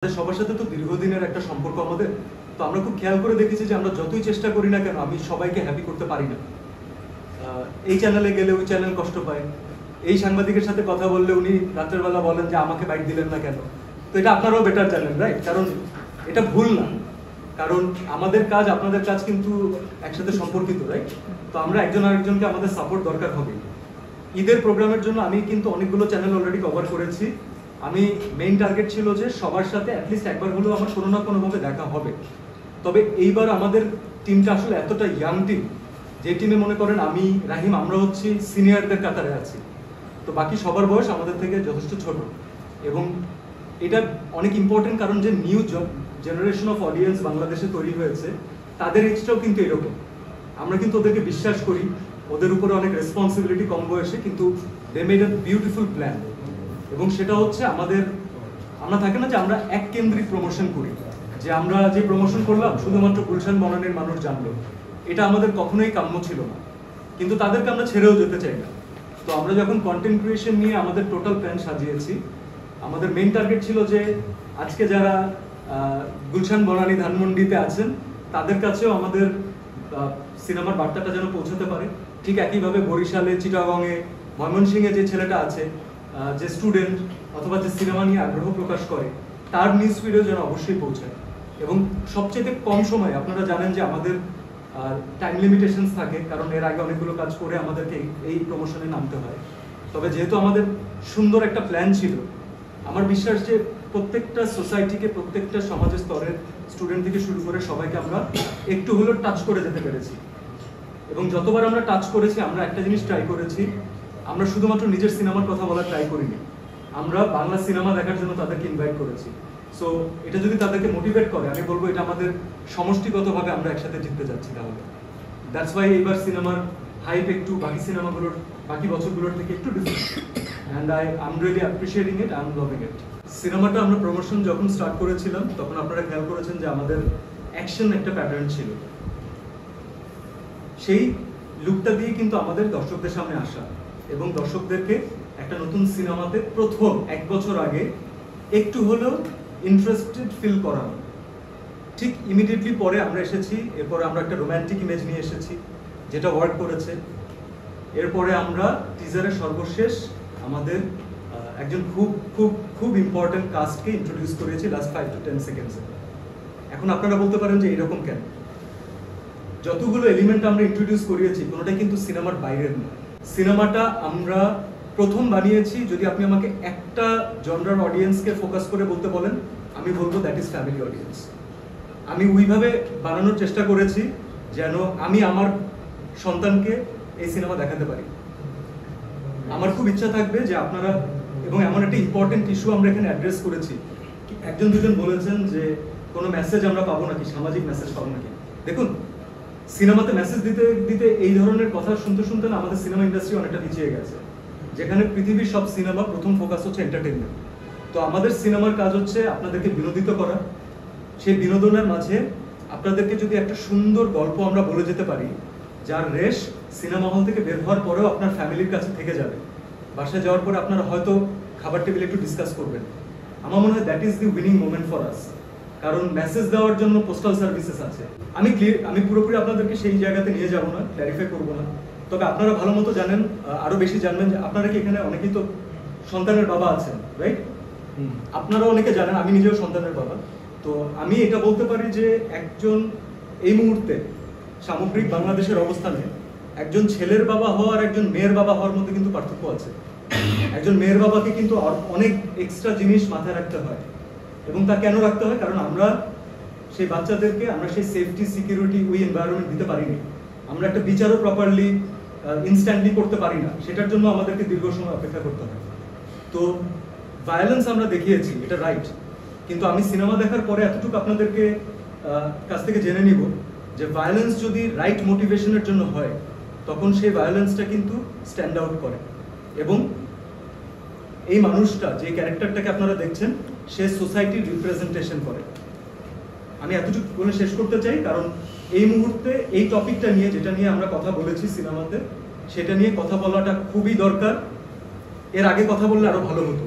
সবার সাথে তো দীর্ঘদিনের একটা সম্পর্ক আমাদের। তো আমরা খুব খেয়াল করে দেখেছি যে আমরা যতই চেষ্টা করি না কেন আমি সবাইকে হ্যাপি করতে পারি না। এই চ্যানেলে গেলে ওই চ্যানেল কষ্ট পায়, এই সাংবাদিকের সাথে কথা বললে উনি রাতের বেলা বলেন যে আমাকে বাইট দিলেন না কেন। তো এটা আপনারাও বেটার জানেন, রাইট? কারণ এটা ভুল না, কারণ আমাদের কাজ আপনাদের কাজ কিন্তু একসাথে সম্পর্কিত, রাইট? তো আমরা একজন আরেকজনকে আমাদের সাপোর্ট দরকার হবে। ঈদের প্রোগ্রামের জন্য আমি কিন্তু অনেকগুলো চ্যানেল অলরেডি কভার করেছি। আমি মেইন টার্গেট ছিল যে সবার সাথে অ্যাটলিস্ট একবার হলেও আমার কোনো না কোনোভাবে দেখা হবে। তবে এইবার আমাদের টিমটা আসলে এতটা ইয়াং টিম, যে টিমে মনে করেন আমি রাহিম আমরা হচ্ছি সিনিয়রদের কাতারে আছি, তো বাকি সবার বয়স আমাদের থেকে যথেষ্ট ছোট। এবং এটা অনেক ইম্পর্টেন্ট, কারণ যে নিউ জেনারেশন অফ অডিয়েন্স বাংলাদেশে তৈরি হয়েছে তাদের এজটাও কিন্তু এরকম। আমরা কিন্তু ওদেরকে বিশ্বাস করি, ওদের উপরে অনেক রেসপন্সিবিলিটি কম বয়সে, কিন্তু they made a beautiful plan. এবং সেটা হচ্ছে আমরা থাকে না যে আমরা এক কেন্দ্রিক প্রমোশন করি, যে আমরা যে প্রমোশন করলাম শুধুমাত্র গুলশান বনানীর মানুষ জানলো, এটা আমাদের কখনোই কাম্য ছিল না। কিন্তু তাদেরকে আমরা ছেড়েও যেতে চাই না। তো আমরা যখন কন্টেন্ট ক্রিয়েশন নিয়ে আমাদের টোটাল প্ল্যান সাজিয়েছি, আমাদের মেইন টার্গেট ছিল যে আজকে যারা গুলশান বনানী ধানমন্ডিতে আছেন তাদের কাছেও আমাদের সিনেমার বার্তাটা যেন পৌঁছাতে পারে। ঠিক একইভাবে বরিশালে, চিটাগংয়ে, ময়মনসিংহে যে ছেলেটা আছে, যে স্টুডেন্ট অথবা যে সিনেমা নিয়ে আগ্রহ প্রকাশ করে, তার নিউজ ফিডেও যেন অবশ্যই পৌঁছায়। এবং সবচেয়ে কম সময়, আপনারা জানেন যে আমাদের টাইম লিমিটেশনস থাকে, কারণ এর আগে অনেকগুলো কাজ করে আমাদেরকে এই প্রমোশনে নামতে হয়। তবে যেহেতু আমাদের সুন্দর একটা প্ল্যান ছিল, আমার বিশ্বাস যে প্রত্যেকটা সোসাইটিকে, প্রত্যেকটা সমাজের স্তরের স্টুডেন্ট থেকে শুরু করে সবাইকে আমরা একটু হলেও টাচ করে যেতে পেরেছি। এবং যতবার আমরা টাচ করেছি, আমরা একটা জিনিস ট্রাই করেছি, আমরা শুধুমাত্র নিজের সিনেমার কথা বলার ট্রাই করিনি, আমরা বাংলা সিনেমা দেখার জন্য তাদেরকে ইনভাইট করেছি। সো এটা যদি তাদেরকে মোটিভেট করে, আমি বলবো এটা আমাদের সমষ্টিগতভাবে আমরা একসাথে জিততে যাচ্ছি। তাহলে দ্যাটস ওয়াই এইবার সিনেমার হাইপ একটু বাকি বছরগুলোর থেকে একটু different, and I am really appreciating it, I am loving it. সিনেমাটা আমরা প্রমোশন যখন স্টার্ট করেছিলাম তখন আপনারা খেয়াল করেছেন যে আমাদের অ্যাকশন একটা প্যাটার্ন ছিল। সেই লুকটা দিয়ে কিন্তু আমাদের দর্শকদের সামনে আসা এবং দর্শকদেরকে একটা নতুন সিনেমাতে প্রথম 1 বছর আগে একটু হলেও ইন্টারেস্টেড ফিল করানো। ঠিক ইমিডিয়েটলি পরে আমরা এসেছি, এরপরে আমরা একটা রোম্যান্টিক ইমেজ নিয়ে এসেছি যেটা ওয়ার্ক করেছে। এরপরে আমরা টিজারের সর্বশেষ আমাদের একজন খুব খুব খুব ইম্পর্টেন্ট কাস্টকে ইন্ট্রোডিউস করেছি লাস্ট 5 to 10 সেকেন্ডসে। এখন আপনারা বলতে পারেন যে এরকম কেন? যতগুলো এলিমেন্ট আমরা ইন্ট্রোডিউস করিয়েছি কোনোটাই কিন্তু সিনেমার বাইরের না। সিনেমাটা আমরা প্রথম বানিয়েছি, যদি আপনি আমাকে একটা জনরার অডিয়েন্সকে ফোকাস করে বলতে বলেন, আমি বলবো দ্যাট ইজ ফ্যামিলি অডিয়েন্স। আমি ওইভাবে বানানোর চেষ্টা করেছি যেন আমি আমার সন্তানকে এই সিনেমা দেখাতে পারি। আমার খুব ইচ্ছা থাকবে যে আপনারা, এবং এমন একটা ইম্পর্টেন্ট ইস্যু আমরা এখানে অ্যাড্রেস করেছি, একজন দুজন বলেছেন যে কোনো মেসেজ আমরা পাবো নাকি, সামাজিক মেসেজ পাবো নাকি। দেখুন, সিনেমাতে মেসেজ দিতে দিতে এই ধরনের কথা শুনতে শুনতে না আমাদের সিনেমা ইন্ডাস্ট্রি অনেকটা পিছিয়ে গেছে, যেখানে পৃথিবীর সব সিনেমা প্রথম ফোকাস হচ্ছে এন্টারটেইনমেন্ট। তো আমাদের সিনেমার কাজ হচ্ছে আপনাদেরকে বিনোদিত করা। সেই বিনোদনের মাঝে আপনাদেরকে যদি একটা সুন্দর গল্প আমরা বলে যেতে পারি, যার রেশ সিনেমা হল থেকে বের হওয়ার পরেও আপনার ফ্যামিলির কাছে থেকে যাবে, বাসায় যাওয়ার পরে আপনারা হয়তো খাবার টেবিলে একটু ডিসকাস করবেন, আমার মনে হয় that is the winning moment for us. কারণ মেসেজ দেওয়ার জন্য পোস্টাল সার্ভিসেস আছে। আমি পুরোপুরি আপনাদেরকে সেই জায়গাতে নিয়ে যাব না, ক্ল্যারিফাই করবো না। তবে আপনারা ভালো মতো জানেন, আরো বেশি জানবেন যে আপনারা কি এখানে অনেকেই তো সন্তানের বাবা আছেন, রাইট? আপনারা অনেকে জানেন, আমি নিজেও সন্তানের বাবা। তো আমি এটা বলতে পারি যে একজন এই মুহূর্তে সামগ্রিক বাংলাদেশের অবস্থানে একজন ছেলের বাবা হওয়া আর একজন মেয়ের বাবা হওয়ার মধ্যে কিন্তু পার্থক্য আছে। একজন মেয়ের বাবাকে কিন্তু অনেক এক্সট্রা জিনিস মাথায় রাখতে হয়, এবং তা কেন রাখতে হয়? কারণ আমরা সেই বাচ্চাদেরকে আমরা সেই সেফটি, সিকিউরিটি, ওই এনভায়রনমেন্ট দিতে পারিনি। আমরা একটা বিচারও প্রপারলি ইনস্ট্যান্টলি করতে পারি না, সেটার জন্য আমাদেরকে দীর্ঘ সময় অপেক্ষা করতে হয়। তো ভায়োলেন্স আমরা দেখিয়েছি, এটা রাইট, কিন্তু আমি সিনেমা দেখার পরে এতটুকু আপনাদেরকে কাছ থেকে জেনে নিব যে ভায়োলেন্স যদি রাইট মোটিভেশনের জন্য হয়, তখন সেই ভায়োলেন্সটা কিন্তু স্ট্যান্ড আউট করে। এবং এই মানুষটা, যে ক্যারেক্টারটাকে আপনারা দেখছেন, সে সোসাইটির রিপ্রেজেন্টেশন করে। আমি এতটুকু বলে শেষ করতে চাই, কারণ এই মুহূর্তে এই টপিকটা নিয়ে, যেটা নিয়ে আমরা কথা বলেছি সিনেমাতে, সেটা নিয়ে কথা বলাটা খুবই দরকার। এর আগে কথা বললে আরো ভালো হতো।